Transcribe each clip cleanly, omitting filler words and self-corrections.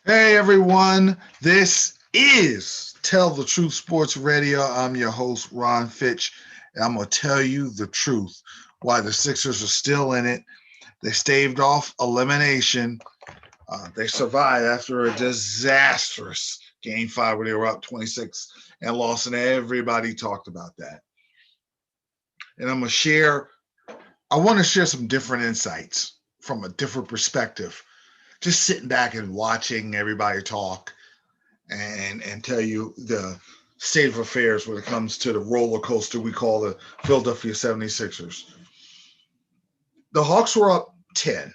Hey everyone, this is Tell the Truth Sports Radio. I'm your host, Ron Fitch, and I'm going to tell you the truth why the Sixers are still in it. They staved off elimination. They survived after a disastrous game five where they were up 26 and lost, and everybody talked about that. And I want to share some different insights from a different perspective. Just sitting back and watching everybody talk and tell you the state of affairs when it comes to the roller coaster we call the Philadelphia 76ers. The Hawks were up 10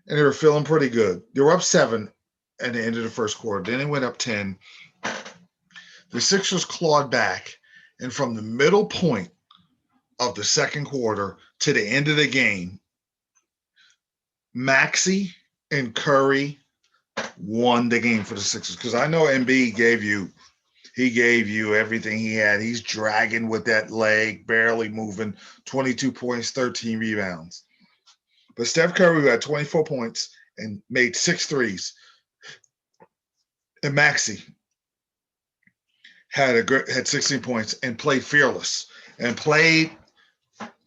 and they were feeling pretty good. They were up 7 at the end of the first quarter. Then they went up 10. The Sixers clawed back, and from the middle point of the second quarter to the end of the game, Maxey and Curry won the game for the Sixers, because I know Embiid gave you everything he had. He's dragging with that leg, barely moving, 22 points, 13 rebounds. But Steph Curry had 24 points and made 6 threes. And Maxey had 16 points and played fearless and played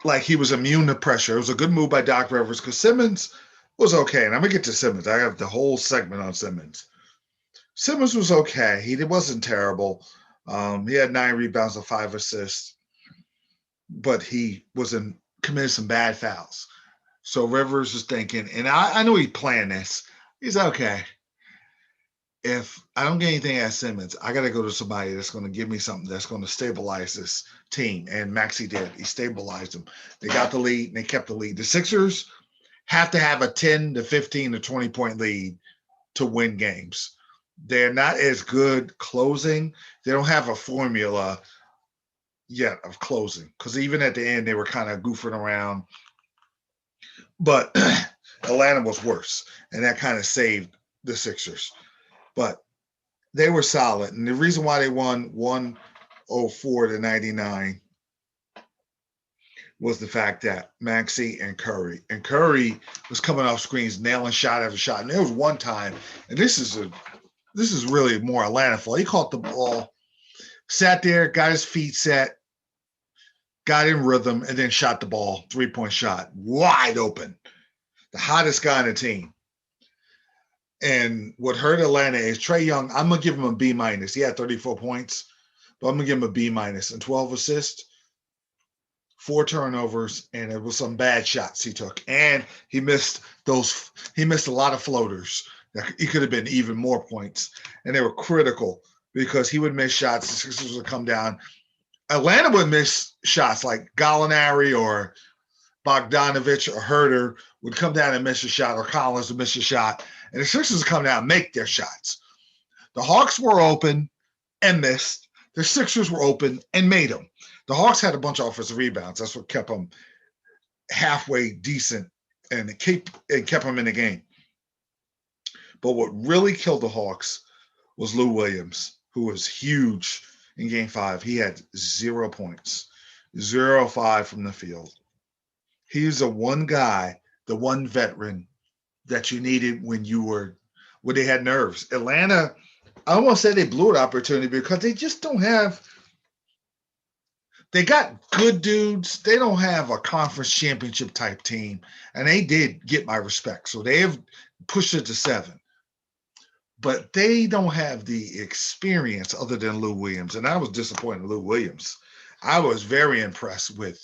like he was immune to pressure. It was a good move by Doc Rivers because Simmons was okay. And I'm going to get to Simmons. I have the whole segment on Simmons. Simmons was okay. He wasn't terrible. He had 9 rebounds and 5 assists, but he committed some bad fouls. So Rivers was thinking, and I knew he planned this. He's okay. If I don't get anything at Simmons, I got to go to somebody that's going to give me something that's going to stabilize this team. And Maxey did. He stabilized them. They got the lead, and they kept the lead. The Sixers have to have a 10 to 15 to 20-point lead to win games. They're not as good closing. They don't have a formula yet of closing, because even at the end, they were kind of goofing around. But Atlanta was worse, and that kind of saved the Sixers. But they were solid. And the reason why they won 104 to 99 was the fact that Maxey and Curry was coming off screens, nailing shot after shot. And there was one time, and this is really more Atlanta fault. He caught the ball, sat there, got his feet set, got in rhythm, and then shot the ball, 3-point shot, wide open. The hottest guy on the team. And what hurt Atlanta is Trae Young. I'm going to give him a B-. He had 34 points, but I'm going to give him a B- and 12 assists, 4 turnovers, and it was some bad shots he took. And he missed a lot of floaters. He could have been even more points. And they were critical because he would miss shots. The Sixers would come down. Atlanta would miss shots like Gallinari or Bogdanovich or Herter would come down and miss a shot, or Collins would miss a shot. And the Sixers would come down and make their shots. The Hawks were open and missed. The Sixers were open and made them. The Hawks had a bunch of offensive rebounds. That's what kept them halfway decent, and it kept them in the game. But what really killed the Hawks was Lou Williams, who was huge in Game 5. He had 0 points, 0-5 from the field. He's the one guy, the one veteran that you needed when they had nerves. Atlanta, I almost said they blew an opportunity because they just don't have. They got good dudes. They don't have a conference championship type team, and they did get my respect. So they have pushed it to 7. But they don't have the experience other than Lou Williams, and I was disappointed in Lou Williams. I was very impressed with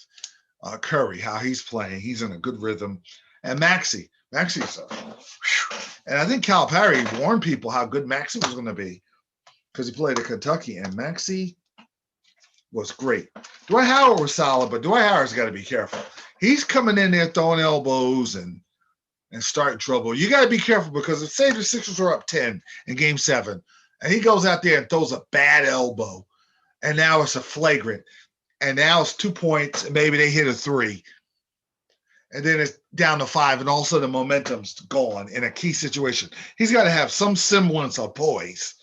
Curry, how he's playing. He's in a good rhythm. And Maxey's and I think Calipari warned people how good Maxey was going to be because he played at Kentucky, and Maxey was great. Dwight Howard was solid, but Dwight Howard's got to be careful. He's coming in there throwing elbows and starting trouble. You got to be careful because if, say, the Sixers are up 10 in Game 7, and he goes out there and throws a bad elbow, and now it's a flagrant, and now it's 2 points, and maybe they hit a 3, and then it's down to 5, and all of a sudden the momentum's gone in a key situation. He's got to have some semblance of poise.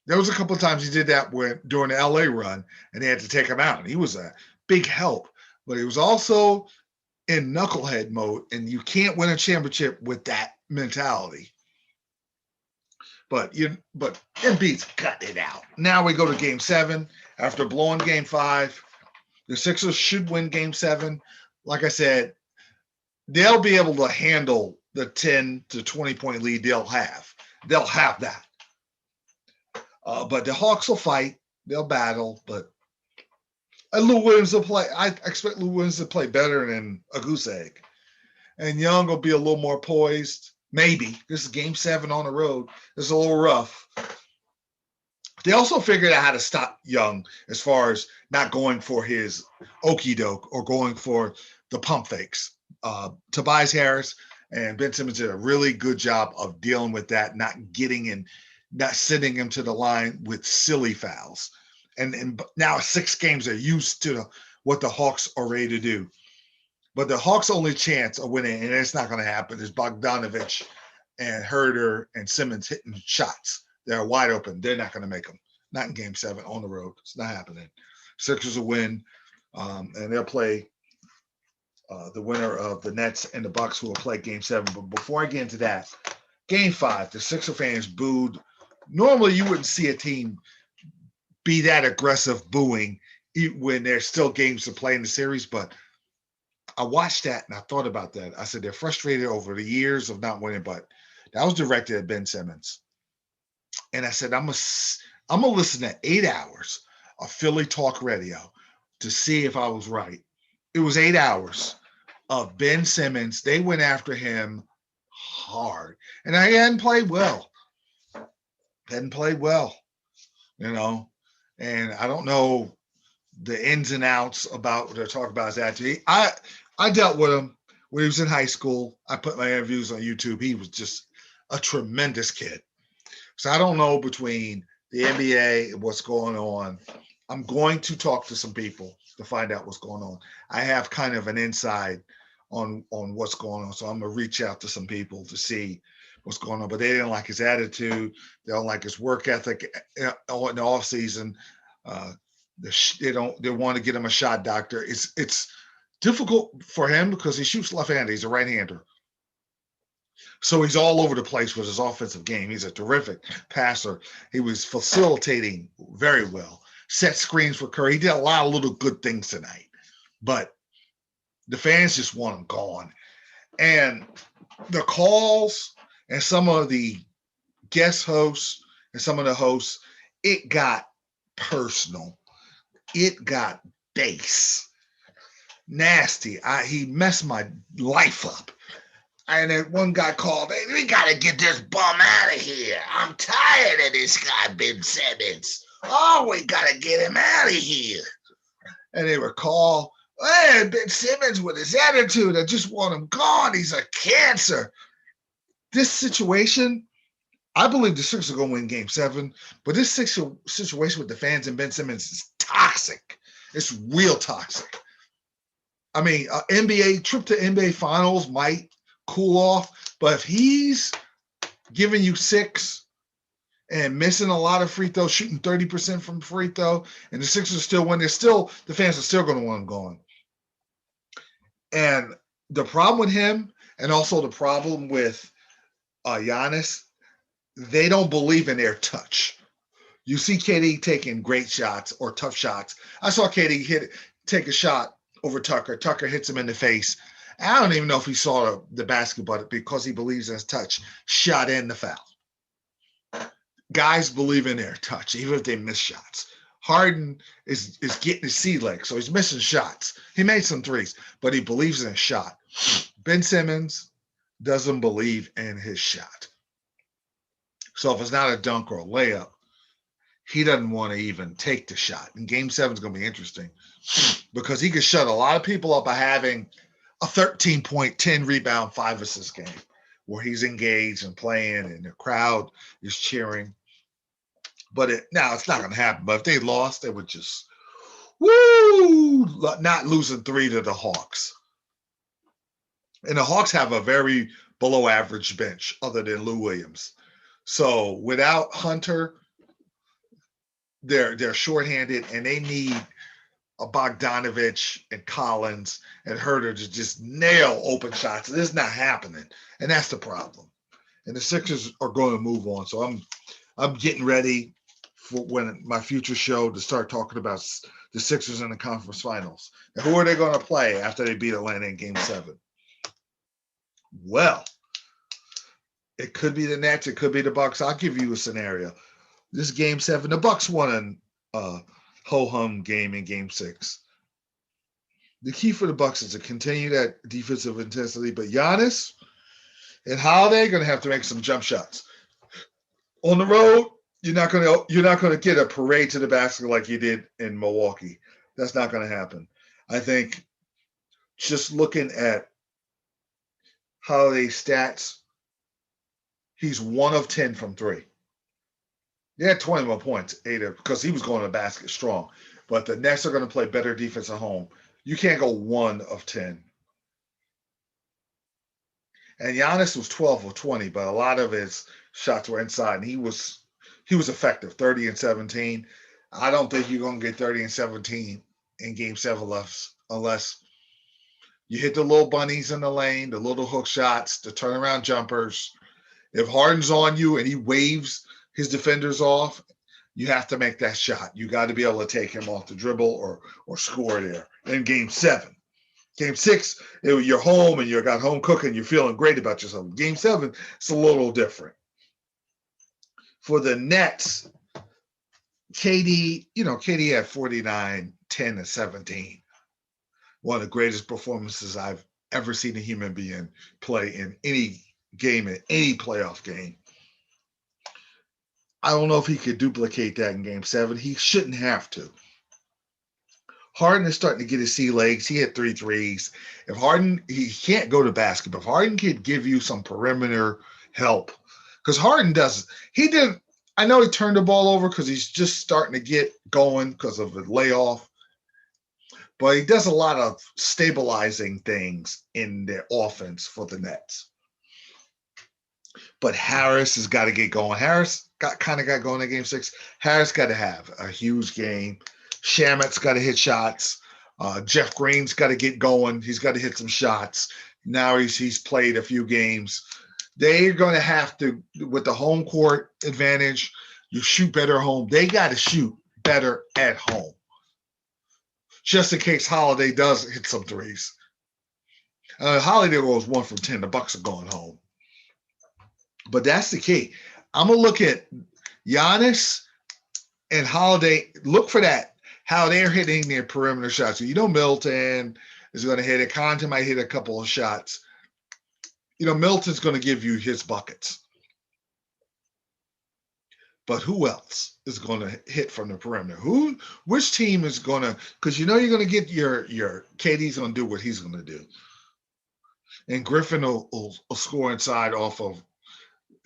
There was a couple of times he did that during the LA run, and they had to take him out. And he was a big help, but he was also in knucklehead mode, and you can't win a championship with that mentality. But Embiid's cutting it out. Now we go to Game 7 after blowing Game 5. The Sixers should win Game 7. Like I said, they'll be able to handle the 10 to 20 point lead they'll have. They'll have that. But the Hawks will fight. They'll battle. But Lou Williams will play. I expect Lou Williams to play better than a goose egg. And Young will be a little more poised. Maybe. This is Game 7 on the road. It's a little rough. They also figured out how to stop Young as far as not going for his okey doke or going for the pump fakes. Tobias Harris and Ben Simmons did a really good job of dealing with that, not sending him to the line with silly fouls. And now 6 games they're used to what the Hawks are ready to do. But the Hawks' only chance of winning, and it's not going to happen, is Bogdanovich and Herter and Simmons hitting shots. They're wide open. They're not going to make them. Not in Game 7 on the road. It's not happening. Sixers will win, and they'll play the winner of the Nets and the Bucks, who will play Game 7. But before I get into that, Game 5, the Sixer fans booed. Normally, you wouldn't see a team be that aggressive booing when there's still games to play in the series, but I watched that and I thought about that. I said they're frustrated over the years of not winning, but that was directed at Ben Simmons. And I said, I'm gonna listen to 8 hours of Philly talk radio to see if I was right. It was 8 hours of Ben Simmons. They went after him hard. And he hadn't played well. You know. And I don't know the ins and outs about what they're talking about his attitude. I dealt with him when he was in high school. I put my interviews on YouTube. He was just a tremendous kid. So I don't know between the NBA and what's going on. I'm going to talk to some people to find out what's going on. I have kind of an insight on what's going on. So I'm going to reach out to some people to see what's going on. But they didn't like his attitude. They don't like his work ethic in the off season. They want to get him a shot doctor. It's difficult for him because he shoots left-handed. He's a right-hander. So he's all over the place with his offensive game. He's a terrific passer. He was facilitating very well. Set screens for Curry. He did a lot of little good things tonight. But the fans just want him gone. And the calls and some of the guest hosts and some of the hosts, it got personal. It got base. Nasty. He messed my life up. And then one guy called, hey, we got to get this bum out of here. I'm tired of this guy, Ben Simmons. Oh, we got to get him out of here. And they would call, hey, Ben Simmons with his attitude, I just want him gone. He's a cancer. This situation, I believe the Sixers are going to win Game 7, but this situation with the fans and Ben Simmons is toxic. It's real toxic. I mean, trip to NBA Finals might cool off, but if he's giving you 6 and missing a lot of free throws, shooting 30% from free throw, and the Sixers still win, the fans are still going to want him gone. And the problem with him, and also the problem with Giannis, they don't believe in their touch. You see KD taking great shots or tough shots. I saw KD take a shot over Tucker. Tucker hits him in the face. I don't even know if he saw the basketball because he believes in his touch. Shot in the foul. Guys believe in their touch, even if they miss shots. Harden is getting his sea legs, so he's missing shots. He made some threes, but he believes in his shot. Ben Simmons doesn't believe in his shot. So if it's not a dunk or a layup, he doesn't want to even take the shot. And Game 7 is going to be interesting because he could shut a lot of people up by having a 13-point, 10-rebound, 5-assist game where he's engaged and playing and the crowd is cheering. But now it's not going to happen. But if they lost, they would just, not losing 3 to the Hawks. And the Hawks have a very below average bench other than Lou Williams. So without Hunter, they're shorthanded and they need a Bogdanovich and Collins and Herter to just nail open shots. This is not happening. And that's the problem. and the Sixers are going to move on. So I'm getting ready for when my future show to start talking about the Sixers in the conference finals. Now, who are they going to play after they beat Atlanta in Game 7? Well, it could be the Nets. It could be the Bucks. I'll give you a scenario. This Game 7, the Bucks won a ho-hum game in Game 6. The key for the Bucks is to continue that defensive intensity, but Giannis and Holiday are going to have to make some jump shots. On the road, you're not going to get a parade to the basket like you did in Milwaukee. That's not going to happen. I think just looking at Holiday's stats, he's 1 of 10 from 3. He had 21 points, 8 because he was going to the basket strong. But the Nets are going to play better defense at home. You can't go 1 of 10. And Giannis was 12 of 20, but a lot of his shots were inside, and he was effective, 30 and 17. I don't think you're going to get 30 and 17 in Game 7 unless you hit the little bunnies in the lane, the little hook shots, the turnaround jumpers. If Harden's on you and he waves his defenders off, you have to make that shot. You got to be able to take him off the dribble or score there in Game 7. Game 6, you're home and you got home cooking. You're feeling great about yourself. Game 7, it's a little different. For the Nets, KD had 49, 10, and 17. One of the greatest performances I've ever seen a human being play in any game, in any playoff game. I don't know if he could duplicate that in Game 7. He shouldn't have to. Harden is starting to get his sea legs. He hit 3 threes. If Harden, he can't go to basket, but if Harden could give you some perimeter help, because Harden I know he turned the ball over because he's just starting to get going because of the layoff, but he does a lot of stabilizing things in their offense for the Nets. But Harris has got to get going. Harris got going in Game 6. Harris got to have a huge game. Shamet's got to hit shots. Jeff Green's got to get going. He's got to hit some shots. Now he's played a few games. They're going to have to, with the home court advantage, you shoot better home. They got to shoot better at home. Just in case Holiday does hit some threes. Holiday goes 1 from 10. The Bucks are going home. But that's the key. I'm going to look at Giannis and Holiday. Look for that, how they're hitting their perimeter shots. So, Milton is going to hit it. Conte might hit a couple of shots. Milton's going to give you his buckets. But who else is going to hit from the perimeter? Which team is going to, because you're going to get your KD's going to do what he's going to do. And Griffin will score inside off of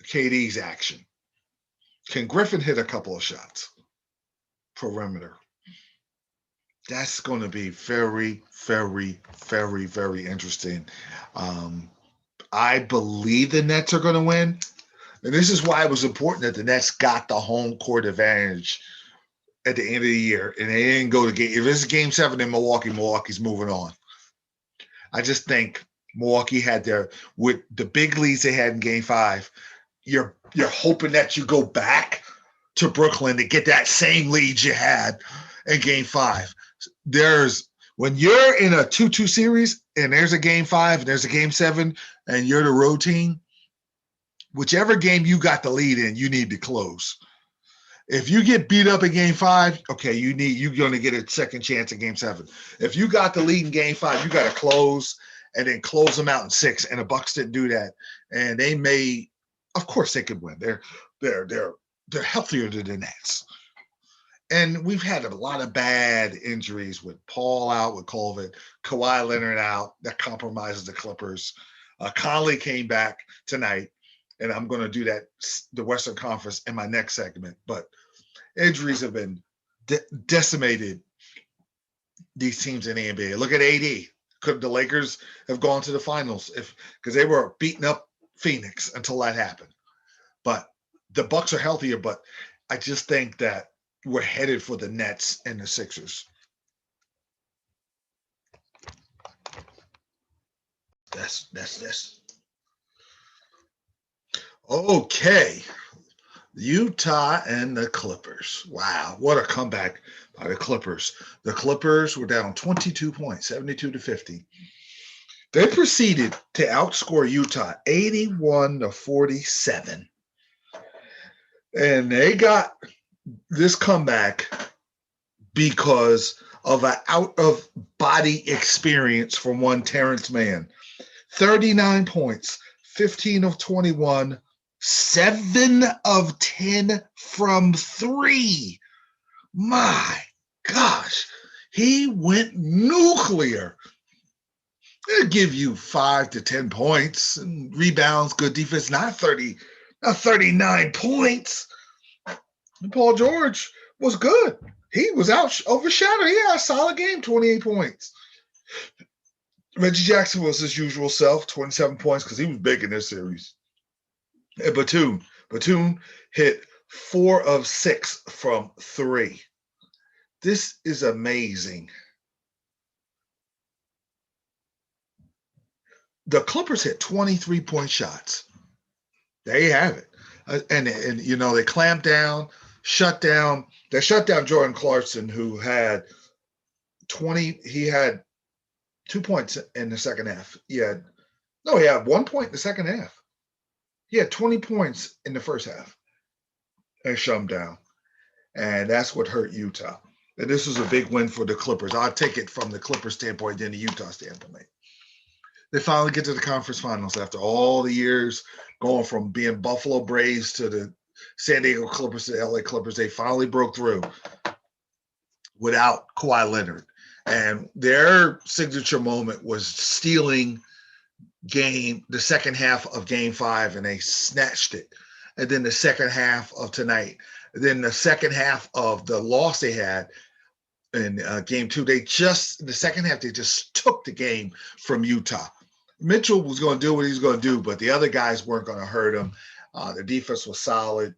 KD's action. Can Griffin hit a couple of shots? Perimeter. That's going to be very, very, very, very interesting. I believe the Nets are going to win. And this is why it was important that the Nets got the home court advantage at the end of the year. And they didn't go to game. If it's Game 7 in Milwaukee, Milwaukee's moving on. I just think Milwaukee had with the big leads they had in Game 5, you're hoping that you go back to Brooklyn to get that same lead you had in Game 5. When you're in a 2-2 series and there's a Game 5 and there's a Game 7 and you're the road team, whichever game you got the lead in, you need to close. If you get beat up in Game 5, okay, you're going to get a second chance in Game 7. If you got the lead in Game 5, you got to close and then close them out in 6. And the Bucks didn't do that, and they may. Of course, they could win. They're healthier than the Nets. And we've had a lot of bad injuries with Paul out with COVID, Kawhi Leonard out. That compromises the Clippers. Conley came back tonight, and I'm going to do the Western Conference in my next segment. But injuries have been decimated these teams in the NBA. Look at AD. Could the Lakers have gone to the finals because they were beating up Phoenix until that happened? But the Bucks are healthier, but I just think that we're headed for the Nets and the Sixers. That's Okay. Utah and the Clippers. Wow, what a comeback by the Clippers. The Clippers were down 22 points, 72 to 50. They proceeded to outscore Utah 81 to 47. And they got this comeback because of an out of body experience from one Terance Mann. 39 points, 15 of 21, 7 of 10 from 3. My gosh, he went nuclear. They'll give you 5 to 10 points and rebounds, good defense, not 39 points. And Paul George was good. He was overshadowed. He had a solid game, 28 points. Reggie Jackson was his usual self, 27 points, because he was big in this series. And Batum hit 4 of 6 from 3. This is amazing. The Clippers hit 23-point shots. There you have it. And they clamped down, shut down. They shut down Jordan Clarkson, who had 20. He had 2 points in the second half. He had 1 point in the second half. He had 20 points in the first half. And shut him down. And that's what hurt Utah. And this was a big win for the Clippers. I'll take it from the Clippers standpoint than the Utah standpoint. They finally get to the conference finals after all the years going from being Buffalo Braves to the San Diego Clippers to the LA Clippers. They finally broke through without Kawhi Leonard. And their signature moment was stealing the second half of Game 5, and they snatched it. And then the second half of tonight. And then the second half of the loss they had in Game 2, in the second half, they just took the game from Utah. Mitchell was going to do what he was going to do, but the other guys weren't going to hurt him. The defense was solid.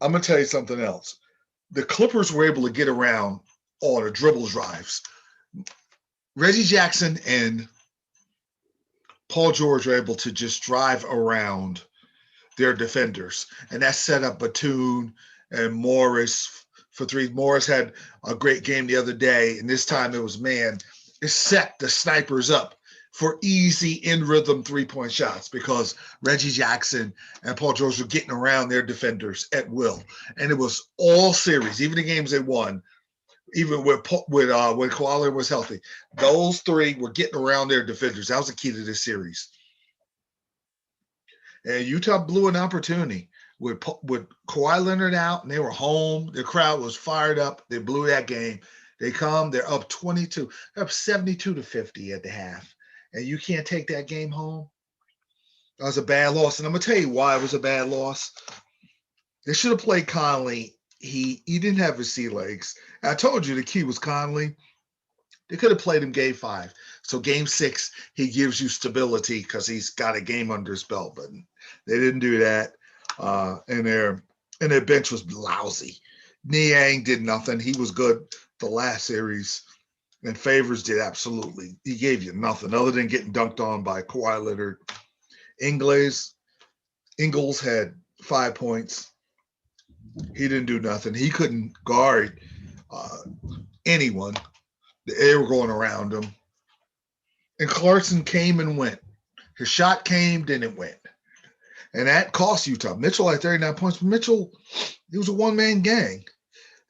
I'm going to tell you something else. The Clippers were able to get around all the dribble drives. Reggie Jackson and Paul George were able to just drive around their defenders, and that set up Batum and Morris for three. Morris had a great game the other day, and this time it was Mann. It set the snipers up for easy in-rhythm three-point shots because Reggie Jackson and Paul George were getting around their defenders at will. And it was all series, even the games they won, even when Kawhi was healthy. Those three were getting around their defenders. That was the key to this series. And Utah blew an opportunity with Kawhi Leonard out, and they were home. The crowd was fired up. They blew that game. They're up 22, they're up 72 to 50 at the half. And you can't take that game home. That was a bad loss. And I'm going to tell you why it was a bad loss. They should have played Conley. He didn't have his sea legs. I told you the key was Conley. They could have played him Game 5. So Game 6, he gives you stability because he's got a game under his belt. But they didn't do that. And their bench was lousy. Niang did nothing. He was good the last series. And Favors did absolutely. He gave you nothing other than getting dunked on by Kawhi Leonard. Ingles had 5 points. He didn't do nothing. He couldn't guard anyone. They were going around him. And Clarkson came and went. His shot came, then it went. And that cost Utah. Mitchell had 39 points, but Mitchell, he was a one-man gang.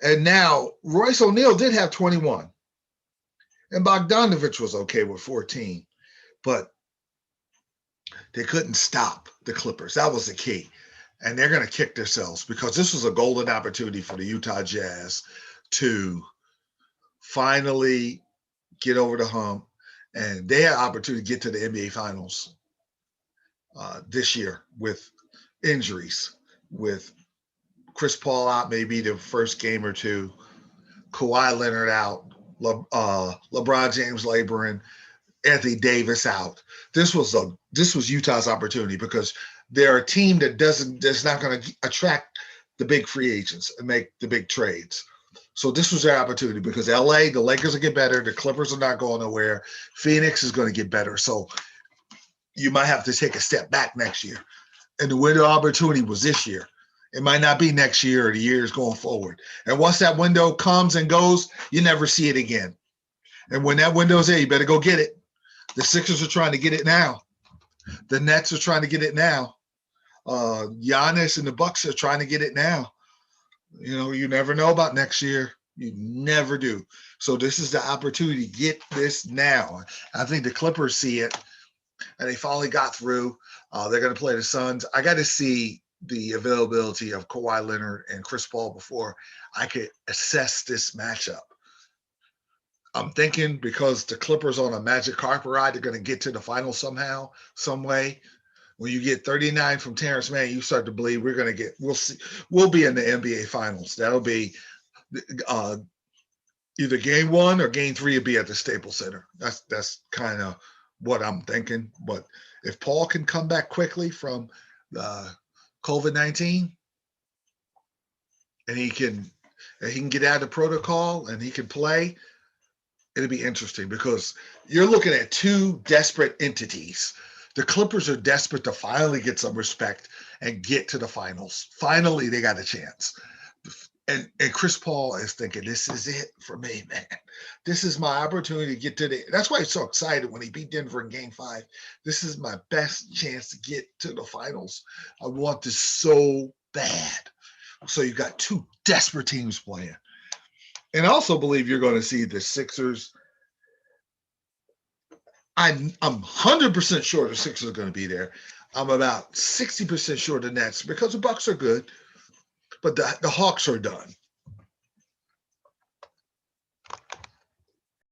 And now Royce O'Neal did have 21. And Bogdanovich was okay with 14, but they couldn't stop the Clippers. That was the key. And they're going to kick themselves because this was a golden opportunity for the Utah Jazz to finally get over the hump. And they had an opportunity to get to the NBA Finals this year with injuries, with Chris Paul out maybe the first game or two, Kawhi Leonard out, LeBron James laboring, Anthony Davis out. This was Utah's opportunity because they're a team that's not going to attract the big free agents and make the big trades. So this was their opportunity because LA, the Lakers will get better, the Clippers are not going nowhere, Phoenix is going to get better. So you might have to take a step back next year. And the window of opportunity was this year. It might not be next year or the years going forward. And once that window comes and goes, you never see it again. And when that window's there, you better go get it. The Sixers are trying to get it now. The Nets are trying to get it now. Giannis and the Bucks are trying to get it now. You never know about next year. You never do. So this is the opportunity to get this now. I think the Clippers see it, and they finally got through. They're going to play the Suns. I got to see the availability of Kawhi Leonard and Chris Paul before I could assess this matchup. I'm thinking because the Clippers on a magic carpet ride, they're going to get to the final somehow, some way. When you get 39 from Terance Mann, you start to believe we'll be in the NBA Finals. That'll be either game 1 or game 3 will be at the Staples Center. That's kind of what I'm thinking. But if Paul can come back quickly from COVID-19 and he can get out of the protocol and he can play, it'll be interesting because you're looking at two desperate entities. The Clippers are desperate to finally get some respect and get to the finals. Finally, they got a chance. And Chris Paul is thinking, this is it for me, man. This is my opportunity to get to the – that's why he's so excited when he beat Denver in Game 5. This is my best chance to get to the finals. I want this so bad. So you've got two desperate teams playing. And I also believe you're going to see the Sixers. I'm 100% sure the Sixers are going to be there. I'm about 60% sure the Nets, because the Bucks are good, but the Hawks are done.